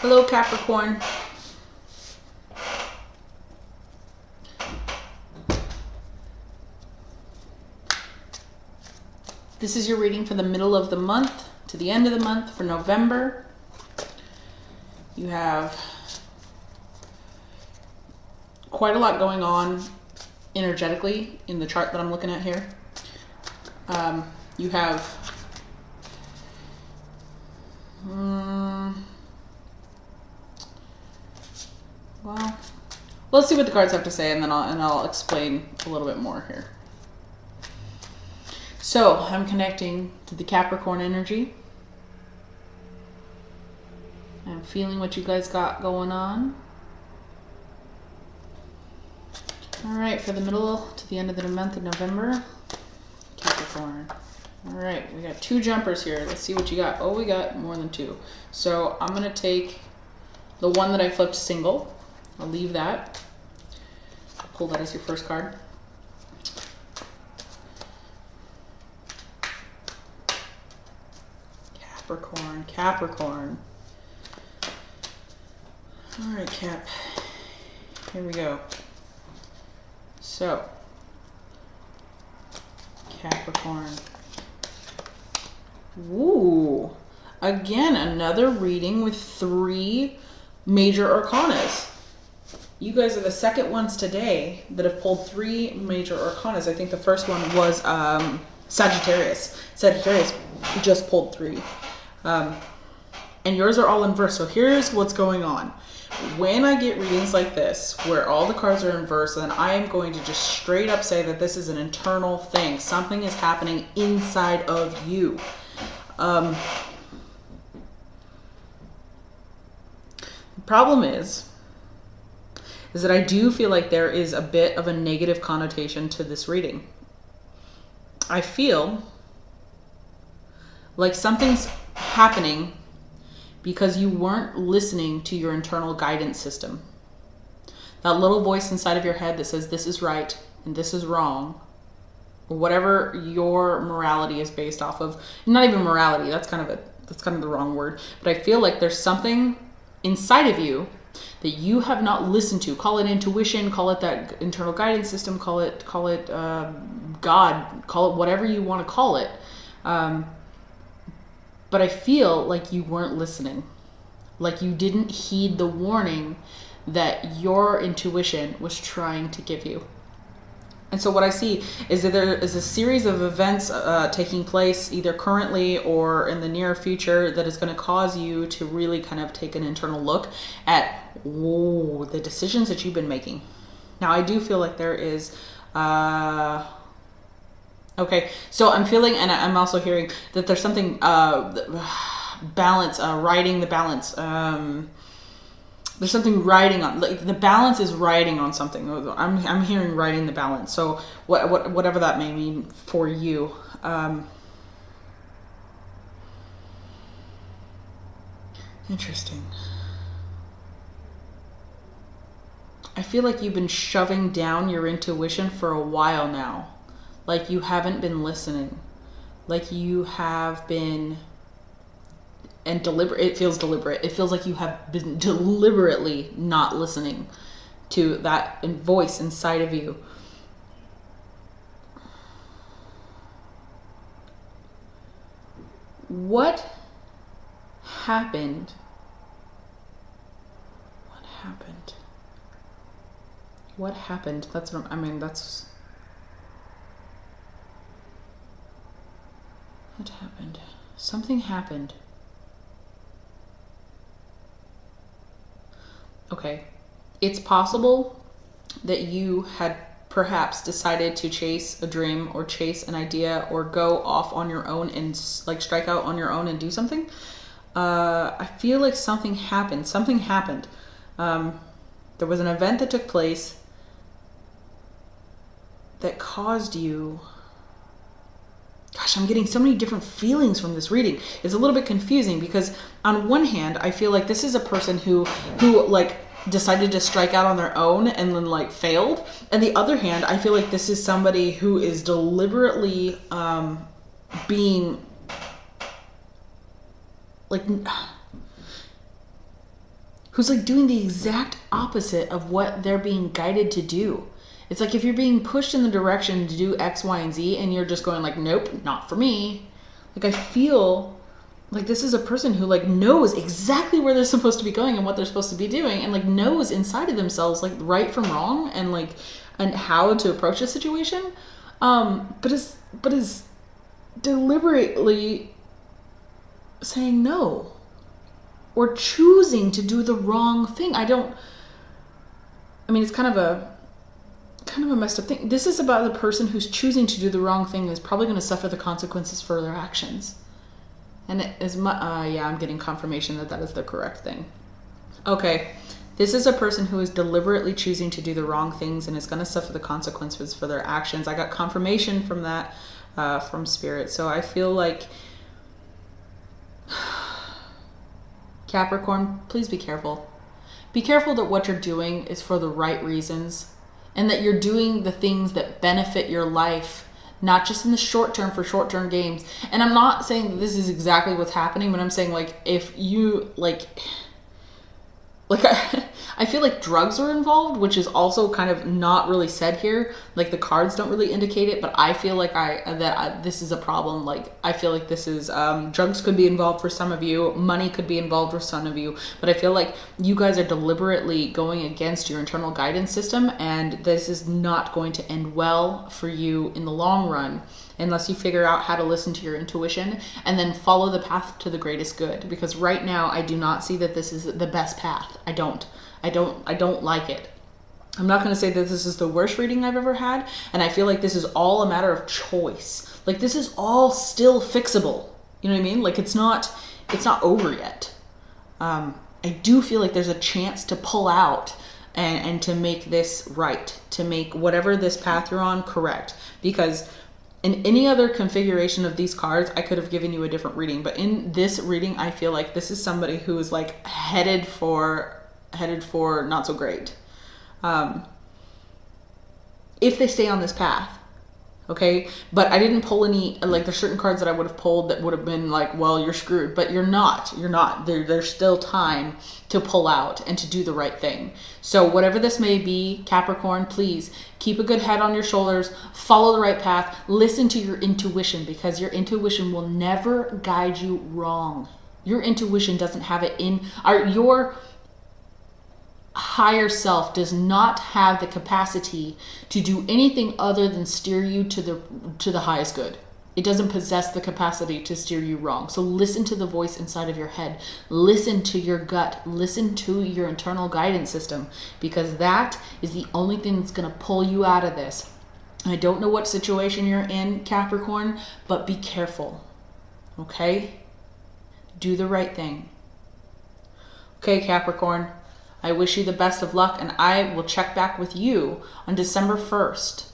Hello, Capricorn. This is your reading for the middle of the month to the end of the month for November. You have quite a lot going on energetically in the chart that I'm looking at here. You have well, let's see what the cards have to say, and then I'll explain a little bit more here. So I'm connecting to the Capricorn energy. I'm feeling what you guys got going on. All right, for the middle to the end of the month of November, Capricorn. All right, we got 2 jumpers here. Let's see what you got. Oh, we got more than 2. So I'm gonna take the one that I flipped single. I'll leave that. I'll pull that as your first card. Capricorn, Capricorn. All right, Cap. Here we go. So, Capricorn. Ooh. Again, another reading with 3 major arcanas. You guys are the second ones today that have pulled 3 major arcanas. I think the first one was Sagittarius. Sagittarius just pulled 3. And yours are all in verse. So here's what's going on. When I get readings like this, where all the cards are in verse, then I am going to just straight up say that this is an internal thing. Something is happening inside of you. The problem is that I do feel like there is a bit of a negative connotation to this reading. I feel like something's happening because you weren't listening to your internal guidance system. That little voice inside of your head that says this is right and this is wrong, or whatever your morality is based off of. Not even morality, that's kind of the wrong word, but I feel like there's something inside of you that you have not listened to. Call it intuition, call it that internal guidance system, call it God, call it whatever you want to call it. But I feel like you weren't listening. Like you didn't heed the warning that your intuition was trying to give you. And so what I see is that there is a series of events taking place either currently or in the near future that is going to cause you to really kind of take an internal look at the decisions that you've been making. Now, I do feel like there is... Okay, so I'm feeling, and I'm also hearing that there's something, balance, riding the balance. There's something riding on, like the balance is riding on something. I'm hearing riding the balance. So whatever that may mean for you. Interesting. I feel like you've been shoving down your intuition for a while now. Like you haven't been listening. Like you have been, and deliberate, it feels deliberate. It feels like you have been deliberately not listening to that voice inside of you. What happened? What happened? What happened? That's what I mean, that's... What happened? Something happened. Okay. It's possible that you had perhaps decided to chase a dream or chase an idea or go off on your own and like strike out on your own and do something. I feel like something happened. Something happened. There was an event that took place that caused you... Gosh, I'm getting so many different feelings from this reading. It's a little bit confusing because on one hand, I feel like this is a person who like decided to strike out on their own and then like failed. And the other hand, I feel like this is somebody who is deliberately being like, who's like doing the exact opposite of what they're being guided to do. It's like if you're being pushed in the direction to do X, Y, and Z, and you're just going like, nope, not for me. Like, I feel like this is a person who like knows exactly where they're supposed to be going and what they're supposed to be doing, and like knows inside of themselves like right from wrong and how to approach a situation. But is deliberately saying no or choosing to do the wrong thing. It's kind of a messed up thing. This is about the person who's choosing to do the wrong thing is probably going to suffer the consequences for their actions. And it is I'm getting confirmation that is the correct thing. Okay. This is a person who is deliberately choosing to do the wrong things and is going to suffer the consequences for their actions. I got confirmation from that, from Spirit. So I feel like, Capricorn, please be careful. Be careful that what you're doing is for the right reasons and that you're doing the things that benefit your life, not just in the short term for short-term gains. And I'm not saying that this is exactly what's happening, but I'm saying like if you I feel like drugs are involved, which is also kind of not really said here. Like the cards don't really indicate it, but I feel like this is a problem. Like I feel like this is drugs could be involved for some of you, money could be involved for some of you, but I feel like you guys are deliberately going against your internal guidance system, and this is not going to end well for you in the long run unless you figure out how to listen to your intuition and then follow the path to the greatest good. Because right now I do not see that this is the best path. I don't like it. I'm not going to say that this is the worst reading I've ever had, and I feel like this is all a matter of choice. Like this is all still fixable. You know what I mean? Like it's not over yet. I do feel like there's a chance to pull out and to make this right, to make whatever this path you're on correct. Because in any other configuration of these cards, I could have given you a different reading. But in this reading, I feel like this is somebody who is like headed for not so great. If they stay on this path. Okay. But I didn't pull any, like there's certain cards that I would have pulled that would have been like, well, you're screwed, but you're not. There's still time to pull out and to do the right thing. So whatever this may be, Capricorn, please keep a good head on your shoulders, follow the right path, listen to your intuition, because your intuition will never guide you wrong. Your intuition doesn't have it your higher self does not have the capacity to do anything other than steer you to the highest good. It doesn't possess the capacity to steer you wrong. So listen to the voice inside of your head. Listen to your gut. Listen to your internal guidance system, because that is the only thing that's going to pull you out of this. I don't know what situation you're in, Capricorn, but be careful. Okay? Do the right thing. Okay, Capricorn. I wish you the best of luck, and I will check back with you on December 1st